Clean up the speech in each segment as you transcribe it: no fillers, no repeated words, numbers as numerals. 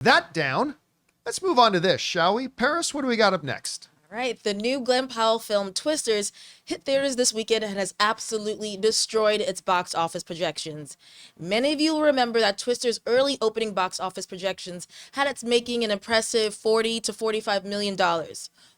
That down. Let's move on to this, shall we? Paris, what do we got up next? All right, the new Glenn Powell film Twisters hit theaters this weekend and has absolutely destroyed its box office projections. Many of you will remember that Twisters' early opening box office projections had its making an impressive $40 to $45 million.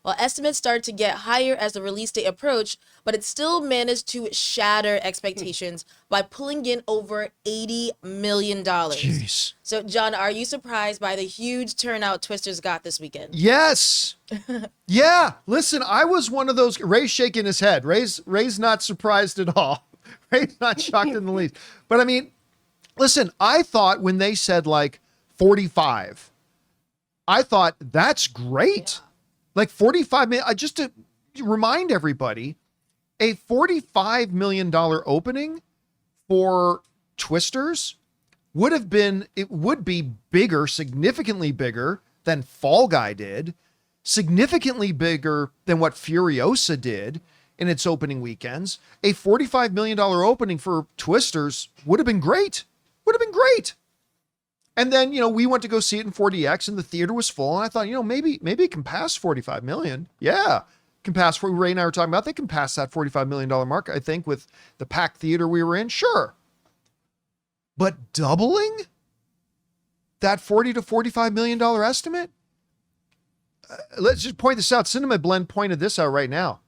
While estimates started to get higher as the release date approached, but it still managed to shatter expectations by pulling in over $80 million. Jeez. So, John, are you surprised by the huge turnout Twisters got this weekend? Yes. Yeah. Listen, I was one of those. Ray's shaking his head. Ray's not surprised at all. Ray's not shocked in the least. But I mean, listen, I thought when they said like 45, I thought that's great. Yeah. Like 45 million, just to remind everybody, a $45 million opening for Twisters would be bigger, significantly bigger than Fall Guy did, significantly bigger than what Furiosa did in its opening weekends. A $45 million opening for Twisters would have been great. And then, we went to go see it in 4DX and the theater was full. And I thought, maybe it can pass 45 million. Yeah. Can pass what Ray and I were talking about. They can pass that $45 million mark, I think, with the packed theater we were in. Sure. But doubling that $40 to $45 million estimate? Let's just point this out. Cinema Blend pointed this out right now.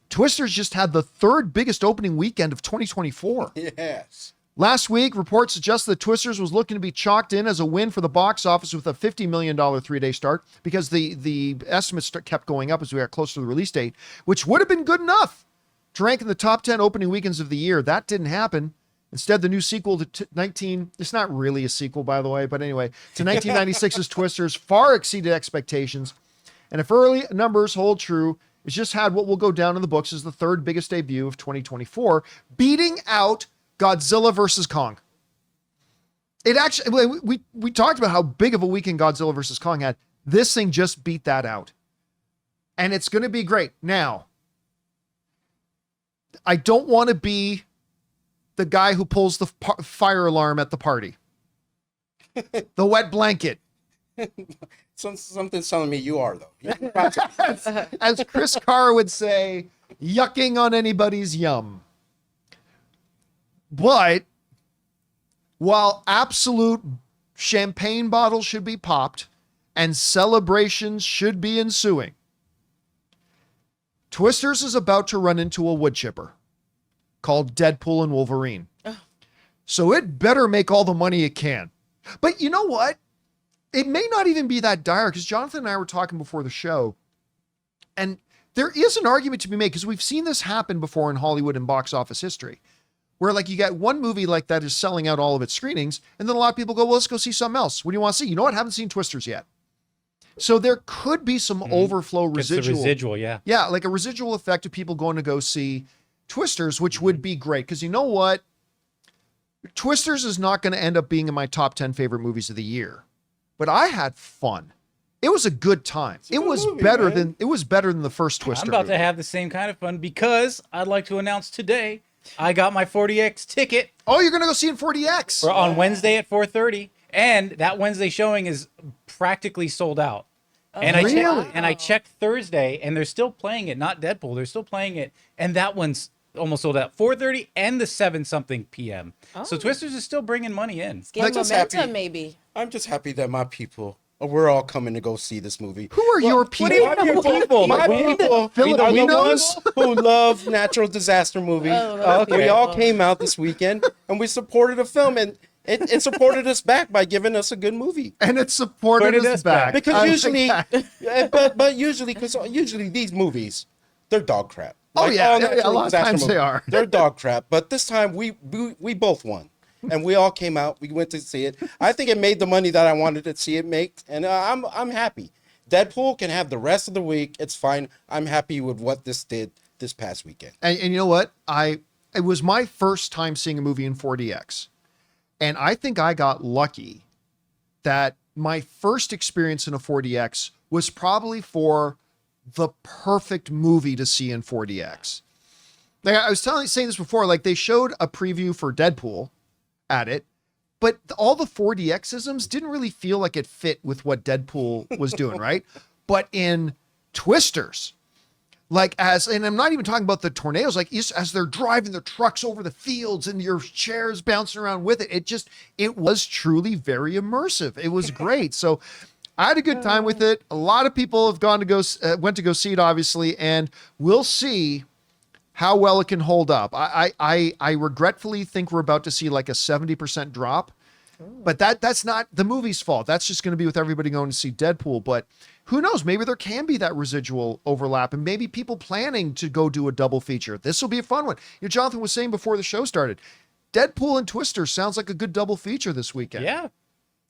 Twisters just had the third biggest opening weekend of 2024. Yes. Last week, reports suggest that Twisters was looking to be chalked in as a win for the box office with a $50 million three-day start because the estimates kept going up as we got closer to the release date, which would have been good enough to rank in the top 10 opening weekends of the year. That didn't happen. Instead, the new sequel to it's not really a sequel, by the way, but anyway, to 1996's Twisters far exceeded expectations. And if early numbers hold true, it's just had what will go down in the books as the third biggest debut of 2024, beating out Godzilla versus Kong. It actually, we talked about how big of a weekend Godzilla versus Kong had. This thing just beat that out. And it's going to be great. Now, I don't want to be the guy who pulls the fire alarm at the party. The wet blanket. Something's telling me you are, though. As Chris Carr would say, yucking on anybody's yum. But while absolute champagne bottles should be popped and celebrations should be ensuing, Twisters is about to run into a wood chipper called Deadpool and Wolverine. Oh. So it better make all the money it can. But you know what? It may not even be that dire, because Jonathan and I were talking before the show, and there is an argument to be made, because we've seen this happen before in Hollywood and box office history, where like you get one movie like that is selling out all of its screenings, and then a lot of people go, well, let's go see something else. What do you want to see? You know what? I haven't seen Twisters yet. So there could be some overflow residual. It's the residual, yeah. Yeah, like a residual effect of people going to go see Twisters, which would be great. Because you know what? Twisters is not going to end up being in my top 10 favorite movies of the year. But I had fun. It was a good time. It was better than the first Twister. I'm about movie. to have the same kind of fun because I'd like to announce today I got my 40X ticket. Oh, you're going to go see it in 40X? On Wednesday at 4:30. And that Wednesday showing is practically sold out. Oh, and really? I checked Thursday, and they're still playing it, not Deadpool. They're still playing it, and that one's almost sold out. 4:30 and the 7-something p.m. Oh. So Twisters is still bringing money in. It's getting momentum, maybe. I'm just happy that my people, we're all coming to go see this movie. Who are your people? My people are the ones who love natural disaster movies. We all came out this weekend and we supported a film, and it supported us back by giving us a good movie. And it supported us back. Because usually, usually these movies, they're dog crap. Oh, yeah, a lot of times they are. They're dog crap. But this time we both won. And we all came out. We went to see it. I think it made the money that I wanted to see it make, and I'm happy. Deadpool can have the rest of the week. It's fine. I'm happy with what this did this past weekend. And you know what? It was my first time seeing a movie in 4DX, and I think I got lucky that my first experience in a 4DX was probably for the perfect movie to see in 4DX. Like I was saying this before, like they showed a preview for Deadpool at it, but all the 4DXisms didn't really feel like it fit with what Deadpool was doing, right? But in Twisters, and I'm not even talking about the tornadoes, as they're driving their trucks over the fields and your chairs bouncing around with it, it was truly very immersive. It was great. So I had a good time with it. A lot of people have went to go see it, obviously, and we'll see how well it can hold up. I regretfully think we're about to see like a 70% drop, but that's not the movie's fault. That's just going to be with everybody going to see Deadpool. But who knows? Maybe there can be that residual overlap, and maybe people planning to go do a double feature. This will be a fun one. Jonathan was saying before the show started, Deadpool and Twister sounds like a good double feature this weekend. Yeah.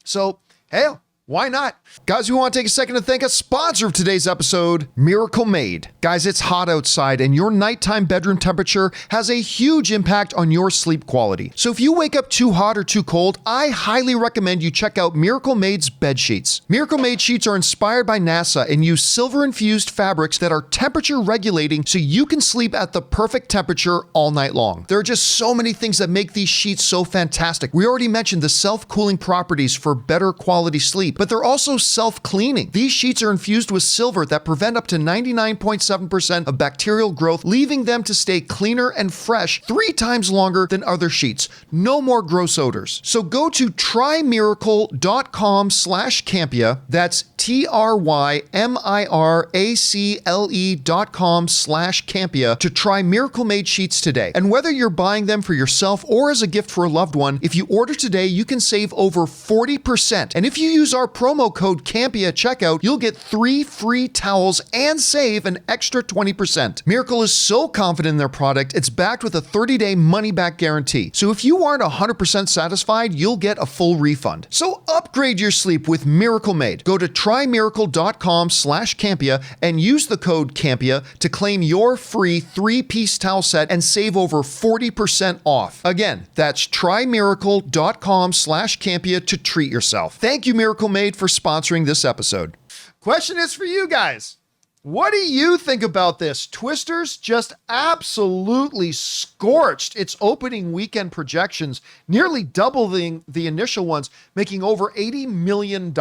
So, hell, why not? Guys, we want to take a second to thank a sponsor of today's episode, Miracle Made. Guys, it's hot outside and your nighttime bedroom temperature has a huge impact on your sleep quality. So if you wake up too hot or too cold, I highly recommend you check out Miracle Made's bed sheets. Miracle Made sheets are inspired by NASA and use silver-infused fabrics that are temperature regulating so you can sleep at the perfect temperature all night long. There are just so many things that make these sheets so fantastic. We already mentioned the self-cooling properties for better quality sleep, but they're also self-cleaning. These sheets are infused with silver that prevent up to 99.7% of bacterial growth, leaving them to stay cleaner and fresh 3 times longer than other sheets. No more gross odors. So go to trymiracle.com/Campea. That's TRYMIRACLE.com/Campea to try Miracle Made sheets today. And whether you're buying them for yourself or as a gift for a loved one, if you order today, you can save over 40%. And if you use our promo code Campea at checkout, you'll get 3 free towels and save an extra 20%. Miracle is so confident in their product, it's backed with a 30-day money-back guarantee. So if you aren't 100% satisfied, you'll get a full refund. So upgrade your sleep with Miracle Made. Go to trymiracle.com/Campea and use the code Campea to claim your free 3-piece towel set and save over 40% off. Again, that's trymiracle.com/Campea to treat yourself. Thank you, Miracle Made, for sponsoring this episode. Question is for you guys. What do you think about this? Twisters just absolutely scorched its opening weekend projections, nearly doubling the initial ones, making over $80 million.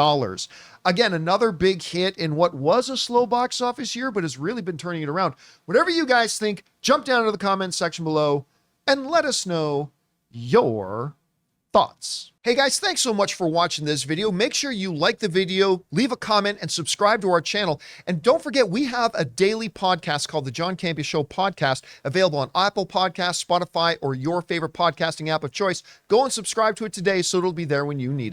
Again, another big hit in what was a slow box office year, but has really been turning it around. Whatever you guys think, jump down to the comments section below and let us know your thoughts. Hey guys, thanks so much for watching this video. Make sure you like the video, leave a comment, and subscribe to our channel. And don't forget, we have a daily podcast called the John Campea Show podcast, available on Apple Podcasts, Spotify, or your favorite podcasting app of choice. Go and subscribe to it today so it'll be there when you need it.